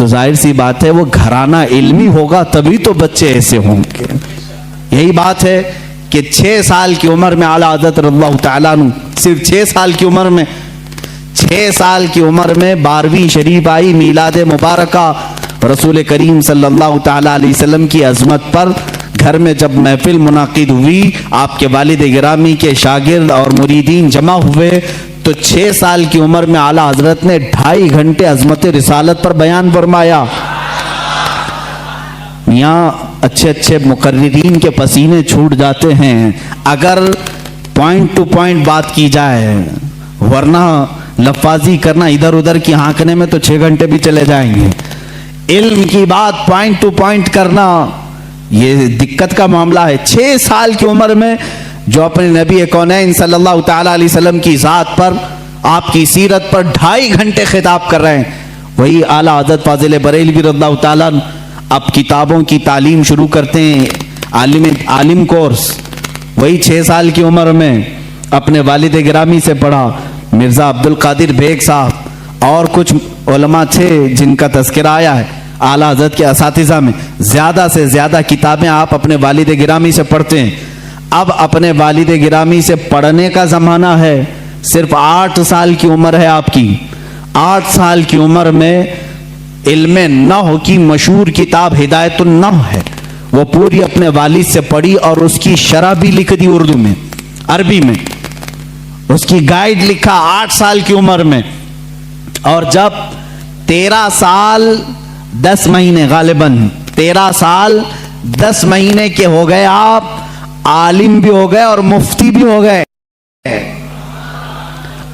تو ظاہر سی بات ہے وہ گھرانہ علمی ہوگا تبھی تو بچے ایسے ہوں گے. یہی بات ہے کہ 6 سال کی عمر میں اعلیٰ حضرت رضی اللہ تعالیٰ عنہ صرف 6 سال کی عمر میں 12ویں شریف آئی میلاد مبارکہ. رسول کریم صلی اللہ تعالیٰ علیہ وسلم کی عظمت پر گھر میں جب محفل منعقد ہوئی، آپ کے والد گرامی کے شاگرد اور مریدین جمع ہوئے تو 6 سال کی عمر میں اعلیٰ حضرت نے 2.5 گھنٹے عظمت رسالت پر بیان فرمایا. یہاں اچھے مقررین کے پسینے چھوٹ جاتے ہیں اگر پوائنٹ ٹو پوائنٹ بات کی جائے، ورنہ لفاظی کرنا ادھر ادھر کی ہانکنے میں تو 6 گھنٹے بھی چلے جائیں گے. علم کی بات پوائنٹ ٹو پوائنٹ کرنا یہ دقت کا معاملہ ہے. 6 سال کی عمر میں جو اپنے نبی کونین صلی اللہ تعالیٰ علیہ وسلم کی ذات پر، آپ کی سیرت پر 2.5 گھنٹے خطاب کر رہے ہیں، وہی اعلیٰ حضرت فاضل بریلوی رضی اللہ تعالیٰ اب کتابوں کی تعلیم شروع کرتے ہیں، عالم کورس. وہی 6 سال کی عمر میں اپنے والد گرامی سے پڑھا. مرزا عبد القادر بیگ صاحب اور کچھ علماء تھے جن کا تذکرہ آیا ہے اعلیٰ حضرت کے اساتذہ میں. زیادہ سے زیادہ کتابیں آپ اپنے والد گرامی سے پڑھتے ہیں. اب اپنے والد گرامی سے پڑھنے کا زمانہ ہے. صرف 8 سال کی عمر ہے آپ کی. 8 سال کی عمر میں علم نحو کی مشہور کتاب ہدایت النحو ہے، وہ پوری اپنے والد سے پڑھی اور اس کی شرح بھی لکھ دی اردو میں، عربی میں. اس کی گائیڈ لکھا 8 سال کی عمر میں. اور جب 13 سال 10 مہینے غالباً 13 سال 10 مہینے کے ہو گئے، آپ عالم بھی ہو گئے اور مفتی بھی ہو گئے.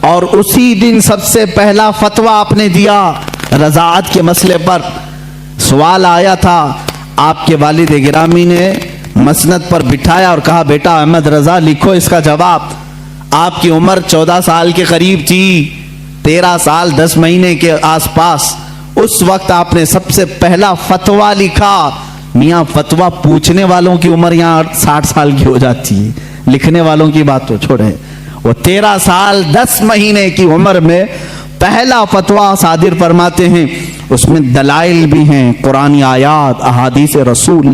اور اسی دن سب سے پہلا فتویٰ آپ نے دیا رضاعت کے مسئلے پر. سوال آیا تھا، آپ کے والد گرامی نے مسند پر بٹھایا اور کہا بیٹا احمد رضا لکھو اس کا جواب. آپ کی عمر 14 سال کے قریب تھی، 13 سال 10 مہینے کے آس پاس. اس وقت آپ نے سب سے پہلا فتویٰ لکھا. میاں فتویٰ پوچھنے والوں کی عمر یہاں 60 سال کی ہو جاتی ہے، لکھنے والوں کی بات تو چھوڑیں. وہ 13 سال 10 مہینے کی عمر میں پہلا فتویٰ صادر فرماتے ہیں. اس میں دلائل بھی ہیں، قرآنی آیات، احادیث رسول.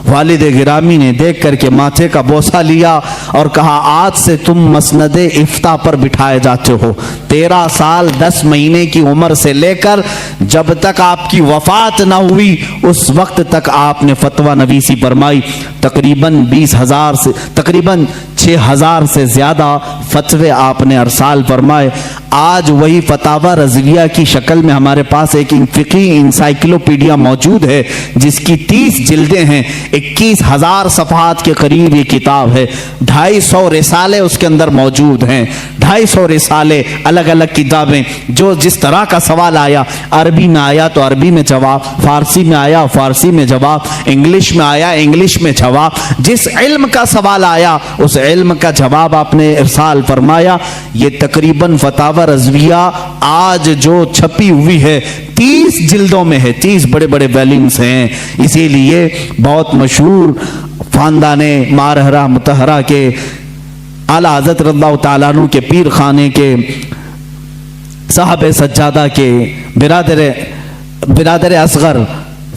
والد گرامی نے دیکھ کر کے ماتھے کا بوسہ لیا اور کہا آج سے تم مسند افتاء پر بٹھائے جاتے ہو. 13 سال 10 مہینے کی عمر سے لے کر جب تک آپ کی وفات نہ ہوئی اس وقت تک آپ نے فتویٰ نویسی فرمائی. تقریباً 6,000 سے زیادہ فتوے آپ نے ارسال فرمائے. آج وہی فتاوی رضویہ کی شکل میں ہمارے پاس ایک فقہی انسائکلوپیڈیا موجود ہے جس کی 30 جلدیں ہیں، 21,000 صفحات کے قریب یہ کتاب ہے. 250 رسالے اس کے اندر موجود ہیں، 250 رسالے، الگ الگ کتابیں. جو جس طرح کا سوال آیا، عربی میں آیا تو عربی میں جواب، فارسی میں آیا فارسی میں جواب، انگلش میں آیا انگلش میں جواب. جس علم کا سوال آیا اس علم کا جواب آپ نے ارسال فرمایا. یہ تقریباً فتاوی رضویہ آج جو چھپی ہوئی ہے 30 جلدوں میں ہے، 30 بڑے بڑے ویلیومز ہیں. اسی لیے بہت مشہور خاندان مارہرہ متحرہ کے اعلیٰ حضرت رضی اللہ تعالیٰ عنہ کے پیر خانے کے صاحب سجادہ کے برادر اصغر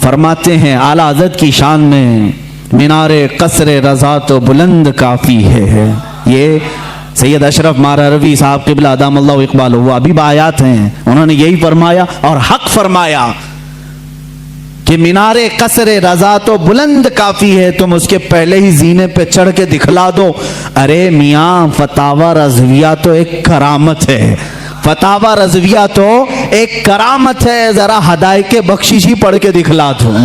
فرماتے ہیں اعلیٰ حضرت کی شان میں مینار قصر رضا تو بلند کافی ہے. یہ سید اشرف مارہروی صاحب قبلہ ادام اللہ اقبال وہ ابھی بآیات ہیں، انہوں نے یہی فرمایا اور حق فرمایا کہ مینار قصر رضا تو بلند کافی ہے، تم اس کے پہلے ہی زینے پہ چڑھ کے دکھلا دو. ارے میاں فتاوی رضویہ تو ایک کرامت ہے، فتاوی رضویہ تو ایک کرامت ہے، ذرا ہدایت بخشش ہی پڑھ کے دکھلا دو.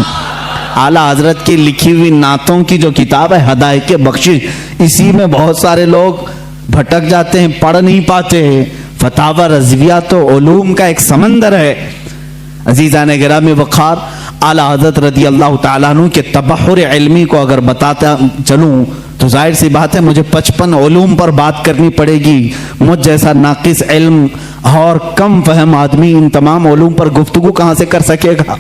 اعلیٰ حضرت کی لکھی ہوئی نعتوں کی جو کتاب ہے ہدایت بخشش، اسی میں بہت سارے لوگ بھٹک جاتے ہیں، پڑھ نہیں پاتے. فتاوی رضویہ تو علوم کا ایک سمندر ہے. عزیزان گرامی وقار، اعلیٰ حضرت رضی اللہ تعالیٰ عنہ کے تبحر علمی کو اگر بتاتا چلوں تو ظاہر سی بات ہے مجھے 55 علوم پر بات کرنی پڑے گی. مجھ جیسا ناقص علم اور کم فہم آدمی ان تمام علوم پر گفتگو کہاں سے کر سکے گا؟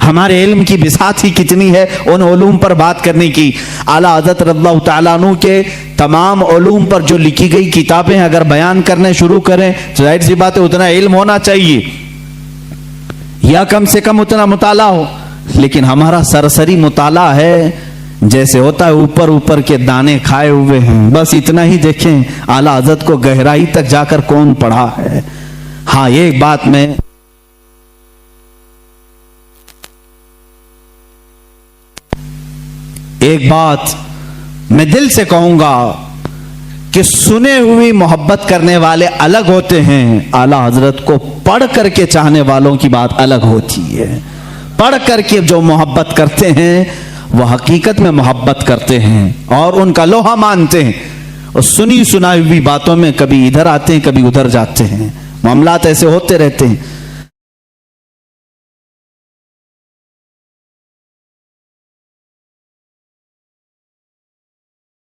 ہمارے علم کی بساط ہی کتنی ہے ان علوم پر بات کرنے کی. اعلیٰ حضرت رضی اللہ تعالیٰ عنہ کے تمام علوم پر جو لکھی گئی کتابیں اگر بیان کرنے شروع کریں تو ظاہر سی بات ہے اتنا علم ہونا چاہیے. یا کم سے کم اتنا مطالعہ ہو. لیکن ہمارا سرسری مطالعہ ہے جیسے ہوتا ہے اوپر اوپر کے دانے کھائے ہوئے ہیں, بس اتنا ہی دیکھیں اعلیٰ حضرت کو گہرائی تک جا کر کون پڑھا ہے. ہاں ایک بات میں دل سے کہوں گا کہ سنے ہوئی محبت کرنے والے الگ ہوتے ہیں, اعلیٰ حضرت کو پڑھ کر کے چاہنے والوں کی بات الگ ہوتی ہے. پڑھ کر کے جو محبت کرتے ہیں وہ حقیقت میں محبت کرتے ہیں اور ان کا لوہا مانتے ہیں, اور سنی سنائی ہوئی باتوں میں کبھی ادھر آتے ہیں کبھی ادھر جاتے ہیں, معاملات ایسے ہوتے رہتے ہیں.